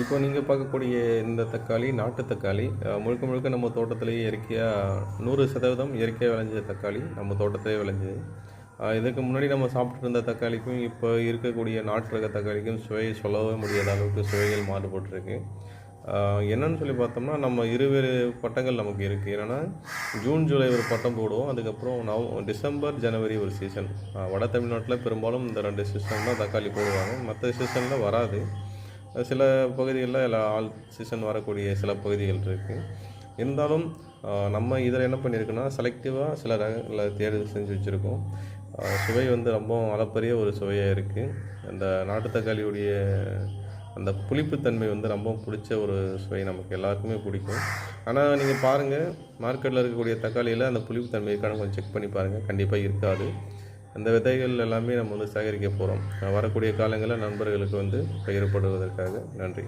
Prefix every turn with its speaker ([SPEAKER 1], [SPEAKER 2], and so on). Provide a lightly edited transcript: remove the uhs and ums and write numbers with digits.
[SPEAKER 1] இப்போ நீங்கள் பார்க்கக்கூடிய இந்த தக்காளி நாட்டு தக்காளி முழுக்க முழுக்க நம்ம தோட்டத்திலேயே இயற்கையாக 100% இயற்கையாக விளைஞ்ச தக்காளி நம்ம தோட்டத்திலே விளைஞ்சது. இதுக்கு முன்னாடி நம்ம சாப்பிட்டுட்டு இருந்த தக்காளிக்கும் இப்போ இருக்கக்கூடிய நாட்டு ரக தக்காளிக்கும் சுவை சொல்லவே முடியாத அளவுக்கு சுவைகள் மாறுபட்டிருக்கு. என்னன்னு சொல்லி பார்த்தோம்னா நம்ம இருவேறு பட்டங்கள் நமக்கு இருக்குது. என்னென்னா ஜூன் ஜூலை ஒரு பட்டம் போடுவோம். அதுக்கப்புறம் டிசம்பர் ஜனவரி ஒரு சீசன். வட தமிழ்நாட்டில் பெரும்பாலும் இந்த 2 சீசன் தான் தக்காளி போடுவாங்க. மற்ற சீசனில் வராது. சில பகுதிகளில் ஆல் சீசன் வரக்கூடிய சில பகுதிகள் இருக்குது. இருந்தாலும் நம்ம இதில் என்ன பண்ணியிருக்கோன்னா செலக்டிவாக சில ரகங்களை தேர்வு செஞ்சு வச்சுருக்கோம். சுவை வந்து ரொம்ப அளப்பரிய ஒரு சுவையாக இருக்குது. அந்த நாட்டு தக்காளியுடைய அந்த புளிப்புத்தன்மை வந்து ரொம்ப பிடிச்ச ஒரு சுவை, நமக்கு எல்லாருக்குமே பிடிக்கும். ஆனால் நீங்கள் பாருங்கள், மார்க்கெட்டில் இருக்கக்கூடிய தக்காளியில் அந்த புளிப்புத்தன்மை இருக்கான்னு கொஞ்சம் செக் பண்ணி பாருங்கள். கண்டிப்பாக இருக்காது. அந்த விதைகள் எல்லாமே நம்ம வந்து சேகரிக்க போகிறோம். வரக்கூடிய காலங்களில் நண்பர்களுக்கு வந்து பகிரப்படுவதற்காக. நன்றி.